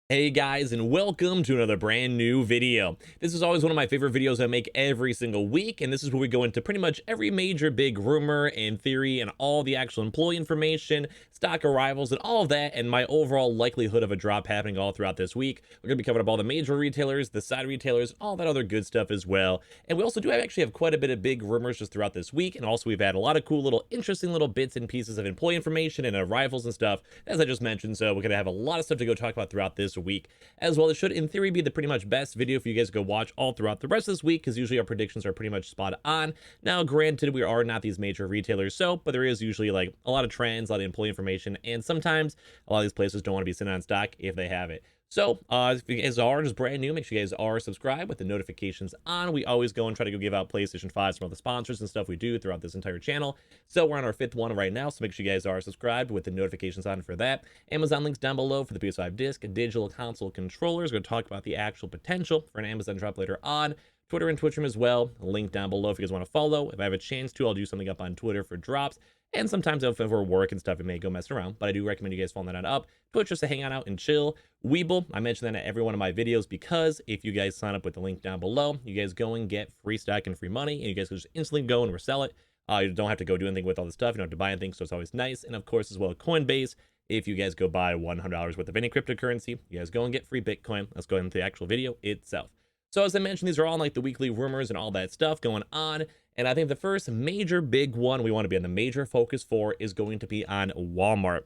Hey guys, and welcome to another brand new video. This is always one of my favorite videos I make every single week, and this is where we go into pretty much every major big rumor and theory and all the actual employee information, stock arrivals, and all of that, and my overall likelihood of a drop happening all throughout this week. We're going to be covering up all the major retailers, the side retailers, all that other good stuff as well. And we also do actually have quite a bit of big rumors just throughout this week, and also we've had a lot of cool little interesting little bits and pieces of employee information and arrivals and stuff, as I just mentioned, so we're going to have a lot of stuff to go talk about throughout this week as well. It should in theory be the pretty much best video for you guys to go watch all throughout the rest of this week, because usually our predictions are pretty much spot on. Now granted, we are not these major retailers, but there is usually like a lot of trends, a lot of employee information, and sometimes a lot of these places don't want to be sitting on stock if they have it. So if you guys are just brand new, make sure you guys are subscribed with the notifications on. We always go and try to go give out PlayStation 5s from all the sponsors and stuff we do throughout this entire channel. So we're on our 5th one right now, so make sure you guys are subscribed with the notifications on for that. Amazon links down below for the PS5 disc, digital console controllers. We're going to talk about the actual potential for an Amazon drop later on. Twitter and Twitch room as well. Link down below if you guys want to follow. If I have a chance to, I'll do something up on Twitter for drops. And sometimes if we're work and stuff, it may go messing around, but I do recommend you guys following that on up. Twitch just to hang out and chill. Weeble, I mention that in every one of my videos because if you guys sign up with the link down below, you guys go and get free stock and free money, and you guys can just instantly go and resell it. You don't have to go do anything with all the stuff. You don't have to buy anything, so it's always nice. And of course, as well, Coinbase. If you guys go buy $100 worth of any cryptocurrency, you guys go and get free Bitcoin. Let's go into the actual video itself. So as I mentioned, these are all like the weekly rumors and all that stuff going on. And I think the first major big one we want to be on the major focus for is going to be on Walmart.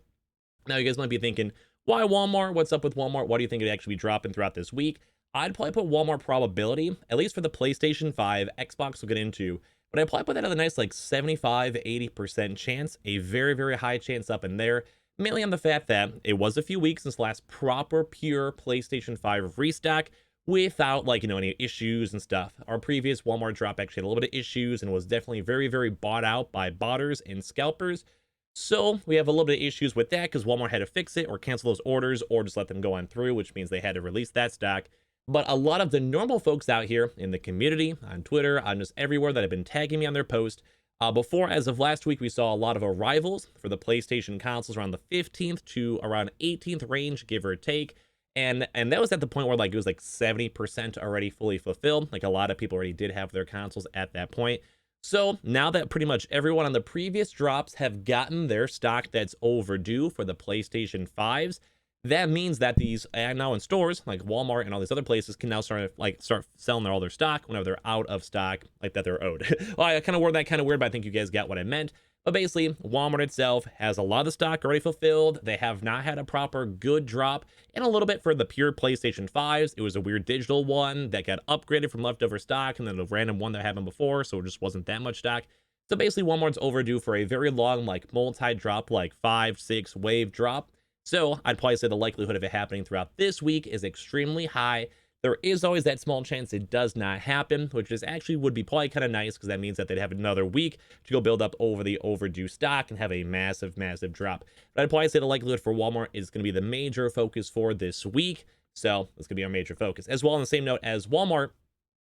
Now, you guys might be thinking, why Walmart? What's up with Walmart? Why do you think it'd actually be dropping throughout this week? I'd probably put Walmart probability, at least for the PlayStation 5, Xbox we'll get into, but I'd probably put that at a nice like 75-80% chance, a very, very high chance up in there, mainly on the fact that it was a few weeks since last proper, pure PlayStation 5 restock, without like any issues and stuff. Our previous Walmart drop actually had a little bit of issues and was definitely very, very bought out by botters and scalpers. So we have a little bit of issues with that because Walmart had to fix it or cancel those orders or just let them go on through, which means they had to release that stock. But a lot of the normal folks out here in the community, on Twitter, on just everywhere that have been tagging me on their post, before, as of last week, we saw a lot of arrivals for the PlayStation consoles around the 15th to around 18th range, give or take. And that was at the point where like it was like 70% already fully fulfilled. Like a lot of people already did have their consoles at that point. So now that pretty much everyone on the previous drops have gotten their stock that's overdue for the PlayStation 5s, that means that these now in stores like Walmart and all these other places can now start selling all their stock whenever they're out of stock, like that they're owed. Well, I kind of worded that kind of weird, but I think you guys got what I meant. But basically, Walmart itself has a lot of stock already fulfilled. They have not had a proper good drop in a little bit for the pure PlayStation 5s. It was a weird digital one that got upgraded from leftover stock, and then a random one that happened before, so it just wasn't that much stock. So basically, Walmart's overdue for a very long, like multi-drop, like 5-6 wave drop. So I'd probably say the likelihood of it happening throughout this week is extremely high. There is always that small chance it does not happen, which is actually would be probably kind of nice because that means that they'd have another week to go build up over the overdue stock and have a massive, massive drop. But I'd probably say the likelihood for Walmart is going to be the major focus for this week. So it's going to be our major focus. As well, on the same note as Walmart,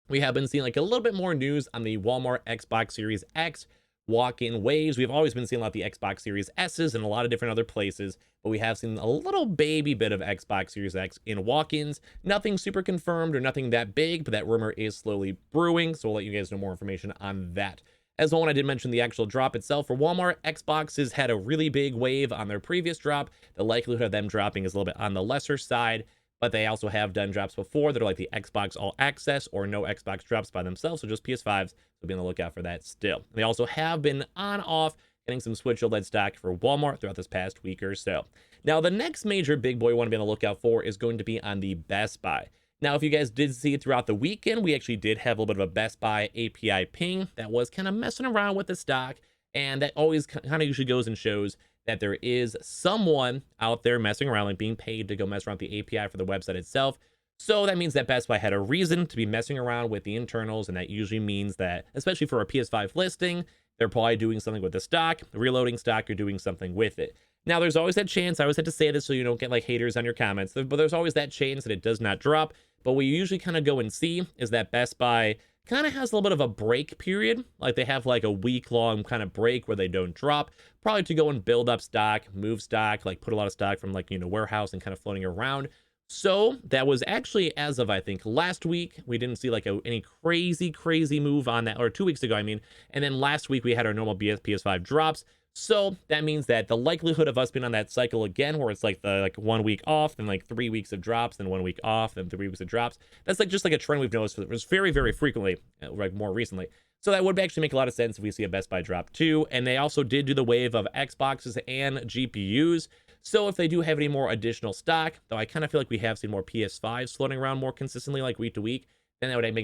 we have been seeing like a little bit more news on the Walmart Xbox Series X walk-in waves. We've always been seeing a lot of the Xbox Series S's in a lot of different other places, but we have seen a little baby bit of Xbox Series X in walk-ins. Nothing super confirmed or nothing that big, but that rumor is slowly brewing, so we'll let you guys know more information on that. As well, when I did mention the actual drop itself for Walmart, Xboxes had a really big wave on their previous drop. The likelihood of them dropping is a little bit on the lesser side, but they also have done drops before that are like the Xbox All Access or no Xbox drops by themselves, so just PS5s, so be on the lookout for that still. They also have been on-off getting some Switch OLED stock for Walmart throughout this past week or so. Now, the next major big boy you want to be on the lookout for is going to be on the Best Buy. Now, if you guys did see it throughout the weekend, we actually did have a little bit of a Best Buy API ping that was kind of messing around with the stock, and that always kind of usually goes and shows that there is someone out there messing around, like being paid to go mess around with the API for the website itself. So that means that Best Buy had a reason to be messing around with the internals, and that usually means that, especially for a PS5 listing, they're probably doing something with the stock, reloading stock, or doing something with it. Now, there's always that chance, I always have to say this so you don't get like haters on your comments, but there's always that chance that it does not drop. But what you usually kind of go and see is that Best Buy kind of has a little bit of a break period. Like they have like a week-long kind of break where they don't drop, probably to go and build up stock, move stock, like put a lot of stock from like, warehouse and kind of floating around. So that was actually as of, I think, last week. We didn't see like any crazy move on that, or 2 weeks ago, I mean. And then last week we had our normal PS5 drops. So that means that the likelihood of us being on that cycle again, where it's like the 1 week off, then like 3 weeks of drops, then 1 week off, and 3 weeks of drops. That's like just like a trend we've noticed. It was very frequently, like more recently. So that would actually make a lot of sense if we see a Best Buy drop too. And they also did do the wave of Xboxes and GPUs. So if they do have any more additional stock, though I kind of feel like we have seen more PS5s floating around more consistently, like week to week, then that would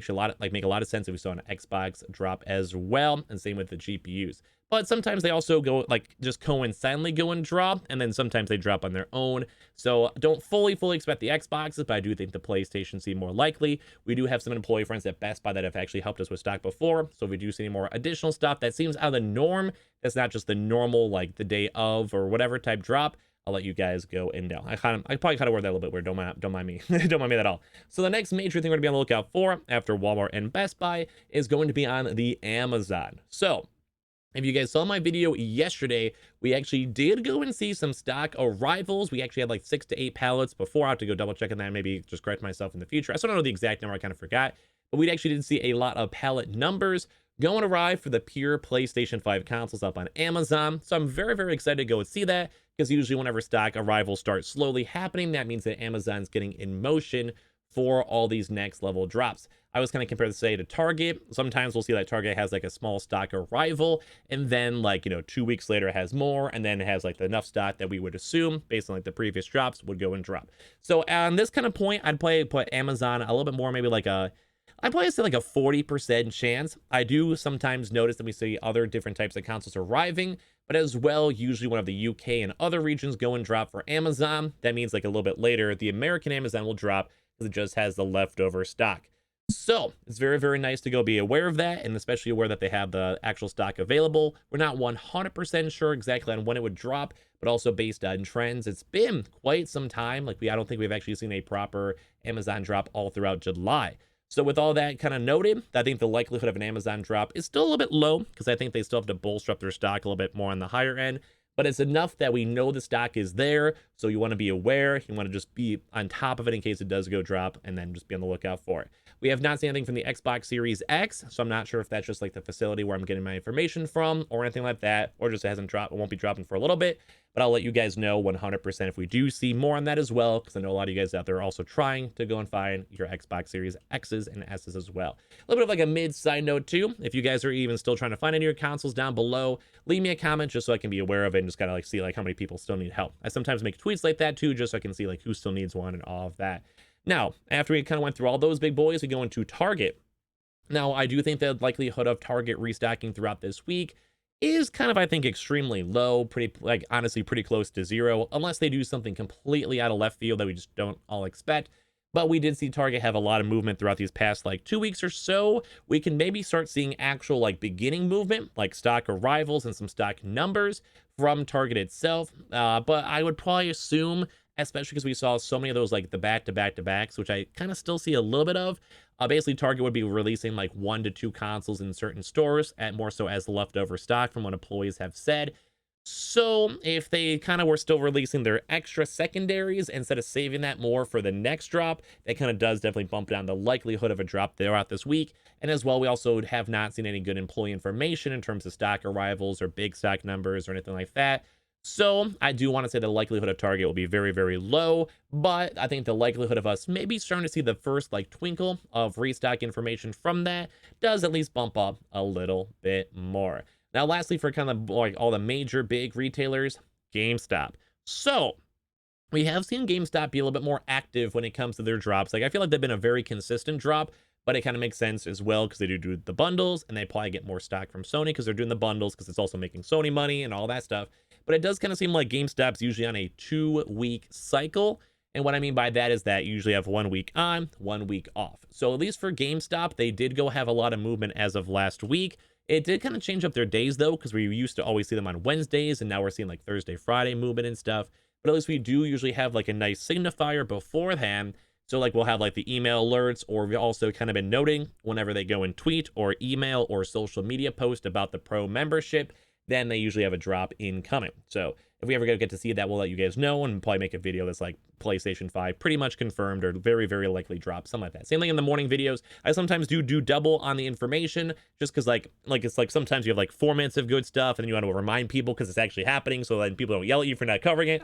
make a lot of sense if we saw an Xbox drop as well, and same with the GPUs. But sometimes they also go like just coincidentally go and drop, and then sometimes they drop on their own. So don't fully expect the Xboxes, but I do think the PlayStation seem more likely. We do have some employee friends at Best Buy that have actually helped us with stock before, so if we do see any more additional stuff that seems out of the norm, that's not just the normal like the day of or whatever type drop, I'll let you guys go and know. I probably kind of word that a little bit weird. Don't mind me. Don't mind me at all. So the next major thing we're gonna be on the lookout for after Walmart and Best Buy is going to be on the Amazon. So if you guys saw my video yesterday, we actually did go and see some stock arrivals. We actually had like 6 to 8 pallets before. I have to go double check on that, maybe just correct myself in the future. I still don't know the exact number, I kind of forgot. But we actually did see a lot of pallet numbers going to arrive for the pure PlayStation 5 consoles up on Amazon. So I'm very excited to go and see that, because usually whenever stock arrivals start slowly happening, that means that Amazon's getting in motion for all these next level drops. I was kind of compared to say to Target. Sometimes we'll see that Target has like a small stock arrival, and then like, 2 weeks later it has more, and then it has like enough stock that we would assume based on like the previous drops would go and drop. So on this kind of point, I'd probably put Amazon a little bit more, maybe like I'd probably say like a 40% chance. I do sometimes notice that we see other different types of consoles arriving, but as well, usually one of the UK and other regions go and drop for Amazon. That means like a little bit later, the American Amazon will drop because it just has the leftover stock. So it's very nice to go be aware of that, and especially aware that they have the actual stock available. We're not 100% sure exactly on when it would drop, but also based on trends, it's been quite some time. Like I don't think we've actually seen a proper Amazon drop all throughout July. So with all that kind of noted, I think the likelihood of an Amazon drop is still a little bit low, because I think they still have to bolster up their stock a little bit more on the higher end. But it's enough that we know the stock is there, so you want to be aware. You want to just be on top of it in case it does go drop, and then just be on the lookout for it. We have not seen anything from the Xbox Series X, so I'm not sure if that's just like the facility where I'm getting my information from or anything like that, or just it hasn't dropped. It won't be dropping for a little bit, but I'll let you guys know 100% if we do see more on that as well, because I know a lot of you guys out there are also trying to go and find your Xbox Series X's and S's as well. A little bit of like a mid side note too, if you guys are even still trying to find any of your consoles down below, leave me a comment just so I can be aware of it and just kind of like see like how many people still need help. I sometimes make tweets like that too, just so I can see like who still needs one and all of that. Now, after we kind of went through all those big boys, we go into Target. Now, I do think the likelihood of Target restocking throughout this week is kind of, I think, extremely low, pretty, like, honestly, pretty close to zero, unless they do something completely out of left field that we just don't all expect. But we did see Target have a lot of movement throughout these past, like, 2 weeks or so. We can maybe start seeing actual, like, beginning movement, like stock arrivals and some stock numbers from Target itself. But I would probably assume, especially because we saw so many of those, like the back-to-back-to-backs, which I kind of still see a little bit of. Basically, Target would be releasing like 1 to 2 consoles in certain stores, at more so as leftover stock from what employees have said. So if they kind of were still releasing their extra secondaries instead of saving that more for the next drop, that kind of does definitely bump down the likelihood of a drop throughout this week. And as well, we also have not seen any good employee information in terms of stock arrivals or big stock numbers or anything like that. So I do want to say the likelihood of Target will be very low, but I think the likelihood of us maybe starting to see the first like twinkle of restock information from that does at least bump up a little bit more. Now, lastly, for kind of like all the major big retailers, GameStop. So we have seen GameStop be a little bit more active when it comes to their drops. Like, I feel like they've been a very consistent drop, but it kind of makes sense as well because they do the bundles, and they probably get more stock from Sony because they're doing the bundles, because it's also making Sony money and all that stuff. But it does kind of seem like GameStop's usually on a 2-week cycle. And what I mean by that is that you usually have 1 week on, 1 week off. So at least for GameStop, they did go have a lot of movement as of last week. It did kind of change up their days though, because we used to always see them on Wednesdays, and now we're seeing like Thursday, Friday movement and stuff. But at least we do usually have like a nice signifier beforehand. So like we'll have like the email alerts, or we've also kind of been noting whenever they go and tweet or email or social media post about the pro membership, then they usually have a drop incoming. So if we ever get to see that, we'll let you guys know and probably make a video that's like PlayStation 5 pretty much confirmed or very, very likely drop, something like that. Same thing in the morning videos. I sometimes do double on the information just because like it's like sometimes you have like 4 minutes of good stuff and then you want to remind people because it's actually happening so then people don't yell at you for not covering it.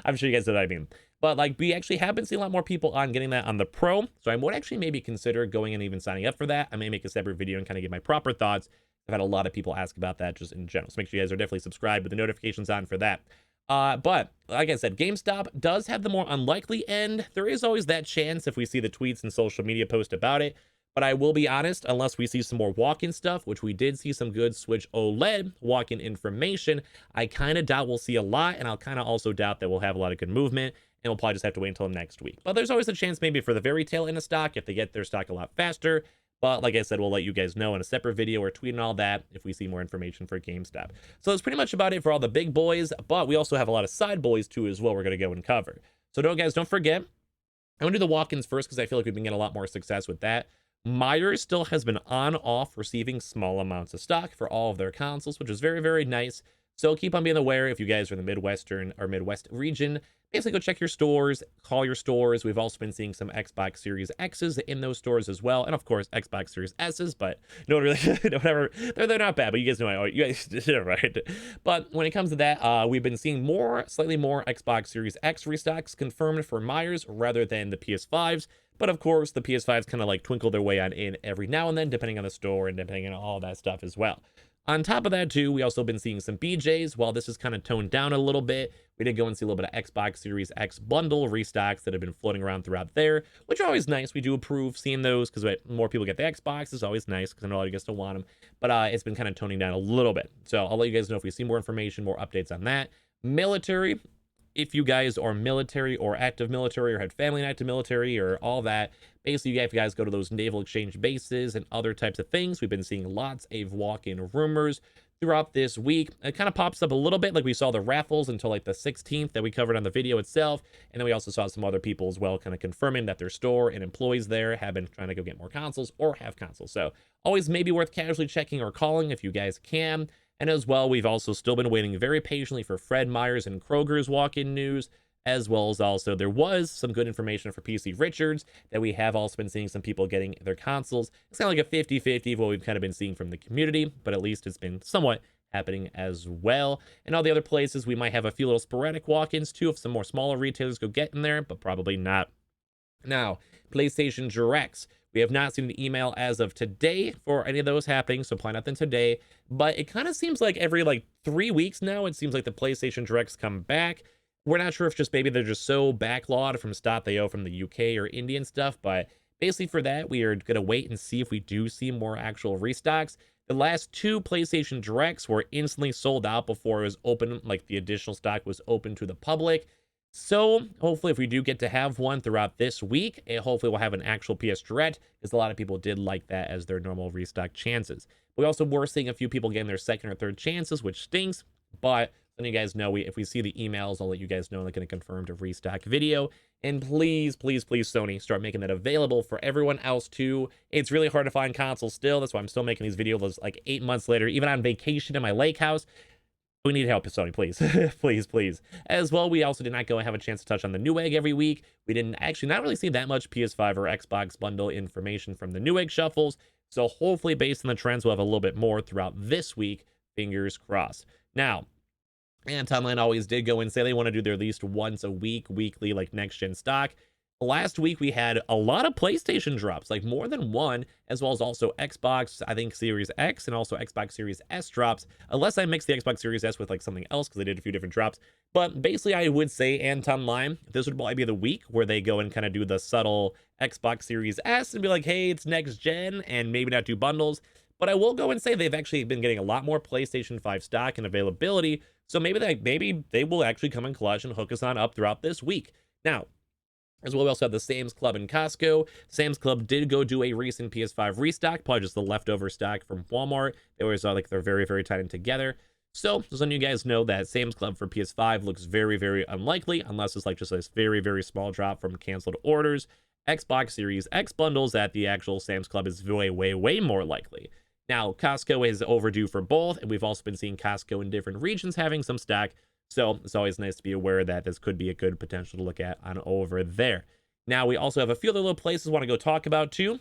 I'm sure you guys know what I mean. But like we actually have been seeing a lot more people on getting that on the Pro. So I would actually maybe consider going and even signing up for that. I may make a separate video and kind of give my proper thoughts. I've had a lot of people ask about that just in general. So make sure you guys are definitely subscribed with the notifications on for that. But like I said, GameStop does have the more unlikely end. There is always that chance if we see the tweets and social media post about it. But I will be honest, unless we see some more walk-in stuff, which we did see some good Switch OLED walk-in information, I kind of doubt we'll see a lot, and I'll kind of also doubt that we'll have a lot of good movement, and we'll probably just have to wait until next week. But there's always a chance maybe for the very tail end of stock if they get their stock a lot faster. But like I said, we'll let you guys know in a separate video or tweet and all that if we see more information for GameStop. So that's pretty much about it for all the big boys, but we also have a lot of side boys too as well we're going to go and cover. So don't forget, I'm going to do the walk-ins first because I feel like we've been getting a lot more success with that. Myers still has been on-off receiving small amounts of stock for all of their consoles, which is very, very nice. So keep on being aware if you guys are in the Midwestern or Midwest region. Basically, go check your stores, call your stores. We've also been seeing some Xbox Series X's in those stores as well. And of course, Xbox Series S's, but no one really, whatever. They're not bad, but you guys know, you guys did it right. But when it comes to that, we've been seeing slightly more Xbox Series X restocks confirmed for Myers rather than the PS5s. But of course, the PS5s kind of like twinkle their way on in every now and then, depending on the store and depending on all that stuff as well. On top of that, too, we also been seeing some BJs. While this is kind of toned down a little bit, we did go and see a little bit of Xbox Series X bundle restocks that have been floating around throughout there, which are always nice. We do approve seeing those because more people get the Xbox is always nice because I know a lot of you guys still want them. But it's been kind of toning down a little bit. So I'll let you guys know if we see more information, more updates on that. Military, if you guys are military or active military or had family in active military or all that, basically if you guys go to those naval exchange bases and other types of things, we've been seeing lots of walk-in rumors throughout this week. It kind of pops up a little bit, like we saw the raffles until like the 16th that we covered on the video itself, and then we also saw some other people as well kind of confirming that their store and employees there have been trying to go get more consoles or have consoles. So always maybe worth casually checking or calling if you guys can. And as well, we've also still been waiting very patiently for Fred Meyer's and Kroger's walk-in news, as well as also there was some good information for PC Richards that we have also been seeing some people getting their consoles. It's kind of like a 50-50 of what we've kind of been seeing from the community, but at least it's been somewhat happening as well. And all the other places, we might have a few little sporadic walk-ins too if some more smaller retailers go get in there, but probably not. Now, PlayStation Directs. We have not seen the email as of today for any of those happening, so probably nothing today. But it kind of seems like every like 3 weeks now, it seems like the PlayStation Directs come back. We're not sure if just maybe they're just so backlogged from stuff they owe from the UK or Indian stuff, but basically for that, we are going to wait and see if we do see more actual restocks. The last 2 PlayStation Directs were instantly sold out before it was open, like the additional stock was open to the public. So hopefully if we do get to have one throughout this week, hopefully we'll have an actual PS Direct, because a lot of people did like that as their normal restock chances. We also were seeing a few people getting their second or third chances, which stinks, but letting you guys know, if we see the emails, I'll let you guys know, like in a confirmed restock video. And please, please, please, Sony, start making that available for everyone else too. It's really hard to find consoles still. That's why I'm still making these videos like 8 months later, even on vacation in my lake house. We need help, Sony, please. Please, please. As well, we also did not go and have a chance to touch on the Newegg every week. We didn't actually not really see that much PS5 or Xbox bundle information from the Newegg shuffles. So hopefully, based on the trends, we'll have a little bit more throughout this week. Fingers crossed. Now, Antonline always did go and say they want to do their at least once a week, weekly, like next-gen stock. Last week, we had a lot of PlayStation drops, like more than one, as well as also Xbox, I think, Series X and also Xbox Series S drops, unless I mix the Xbox Series S with like something else because they did a few different drops. But basically, I would say Anton Lime, this would probably be the week where they go and kind of do the subtle Xbox Series S and be like, hey, it's next gen, and maybe not do bundles. But I will go and say they've actually been getting a lot more PlayStation 5 stock and availability, so maybe they will actually come in clutch and hook us on up throughout this week. Now, as well, we also have the Sam's Club and Costco. Sam's Club did go do a recent PS5 restock, probably just the leftover stock from Walmart. They always like they're very, very tied in together. So, just letting you guys know that Sam's Club for PS5 looks very, very unlikely, unless it's like just a very, very small drop from canceled orders. Xbox Series X bundles at the actual Sam's Club is way, way, way more likely. Now, Costco is overdue for both, and we've also been seeing Costco in different regions having some stock. So it's always nice to be aware that this could be a good potential to look at on over there. Now, we also have a few other little places I want to go talk about too.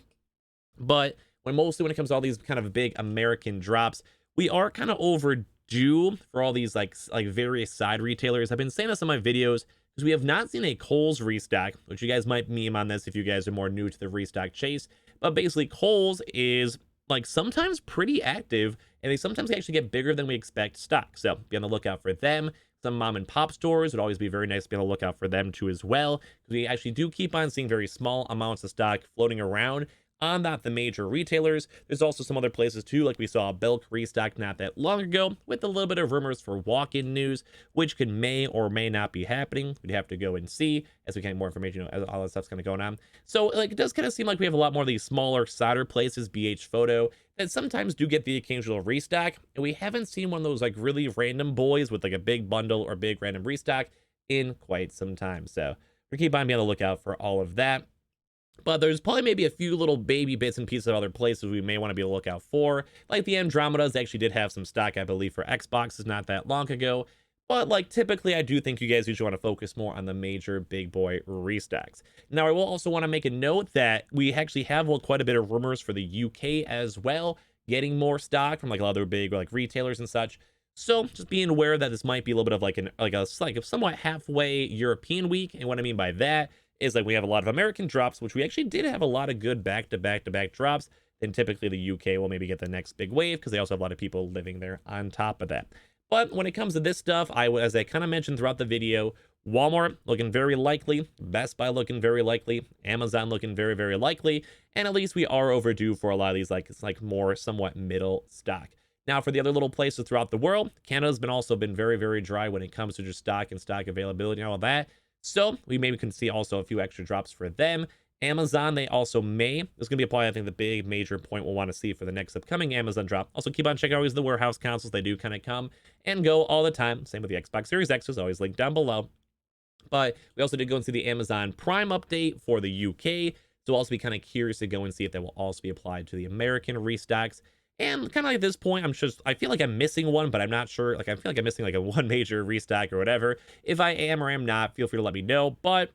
But mostly when it comes to all these kind of big American drops, we are kind of overdue for all these like various side retailers. I've been saying this in my videos because we have not seen a Kohl's restock, which you guys might meme on this if you guys are more new to the restock chase. But basically, Kohl's is like sometimes pretty active, and they sometimes actually get bigger than we expect stock. So be on the lookout for them. Some mom and pop stores would always be very nice to be on the lookout for them too as well, because we actually do keep on seeing very small amounts of stock floating around on not the major retailers. There's also some other places too, like we saw Belk restock not that long ago, with a little bit of rumors for walk-in news, which may or may not be happening. We'd have to go and see as we get more information, as all that stuff's kind of going on. So like, it does kind of seem like we have a lot more of these smaller solder places, BH Photo, that sometimes do get the occasional restock, and we haven't seen one of those like really random boys with like a big bundle or big random restock in quite some time. So we keep on being on the lookout for all of that. But there's probably maybe a few little baby bits and pieces of other places we may want to be on the lookout for. Like the Andromedas actually did have some stock, I believe, for Xboxes not that long ago. But like typically, I do think you guys usually want to focus more on the major big boy restocks. Now, I will also want to make a note that we actually have quite a bit of rumors for the UK as well, getting more stock from like other big like retailers and such. So just being aware that this might be a little bit of like a somewhat halfway European week. And what I mean by that is like we have a lot of American drops, which we actually did have a lot of good back-to-back drops. Then typically the UK will maybe get the next big wave because they also have a lot of people living there on top of that. But when it comes to this stuff, as I kind of mentioned throughout the video, Walmart looking very likely, Best Buy looking very likely, Amazon looking very likely, and at least we are overdue for a lot of these it's like more somewhat middle stock. Now, for the other little places throughout the world, Canada's also been very dry when it comes to just stock and stock availability and all of that. So we maybe can see also a few extra drops for them. Amazon, they also may. This is going to be probably, I think, the big major point we'll want to see for the next upcoming Amazon drop. Also, keep on checking always the warehouse consoles. They do kind of come and go all the time. Same with the Xbox Series X, is always linked down below. But we also did go and see the Amazon Prime update for the UK. So we'll also be kind of curious to go and see if that will also be applied to the American restocks. And kind of like at this point, I feel like I'm missing one, but I'm not sure. Like, I feel like I'm missing like a one major restock or whatever. If I am or am not, feel free to let me know. But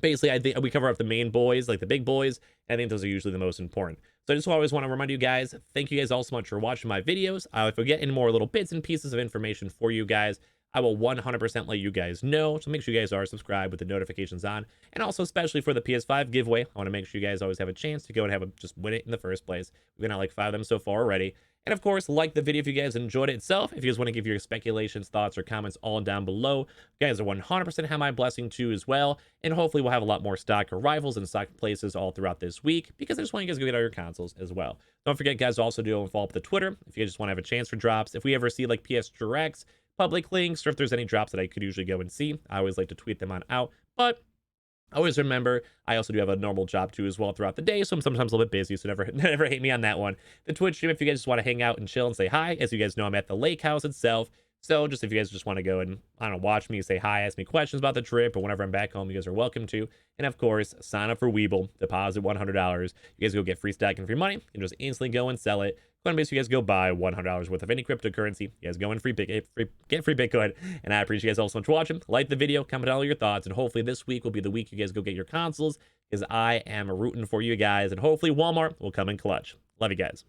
basically, I think we cover up the main boys, like the big boys. I think those are usually the most important. So I just always want to remind you guys, thank you guys all so much for watching my videos. If we get any more little bits and pieces of information for you guys, I will 100% let you guys know. So make sure you guys are subscribed with the notifications on. And also, especially for the PS5 giveaway, I want to make sure you guys always have a chance to go and just win it in the first place. We've got like 5 of them so far already. And of course, like the video if you guys enjoyed it itself. If you guys want to give your speculations, thoughts, or comments all down below, you guys are 100% have my blessing too as well. And hopefully we'll have a lot more stock arrivals and stock places all throughout this week, because I just want you guys to go get all your consoles as well. Don't forget, guys, to also follow up the Twitter if you guys just want to have a chance for drops. If we ever see like PS Directs, public links, or if there's any drops that I could usually go and see, I always like to tweet them on out. But always remember, I also do have a normal job too as well throughout the day, so I'm sometimes a little bit busy, so never hate me on that one. The Twitch stream, if you guys just want to hang out and chill and say hi, as you guys know, I'm at the lake house itself. So just if you guys just want to go and, I don't know, watch me, say hi, ask me questions about the trip, or whenever I'm back home, you guys are welcome to. And of course, sign up for Weeble, deposit $100. You guys go get free stack and free money, and just instantly go and sell it. Coinbase, you guys go buy $100 worth of any cryptocurrency. You guys go and get free Bitcoin. And I appreciate you guys all so much for watching. Like the video, comment down all your thoughts, and hopefully this week will be the week you guys go get your consoles, because I am rooting for you guys, and hopefully Walmart will come in clutch. Love you guys.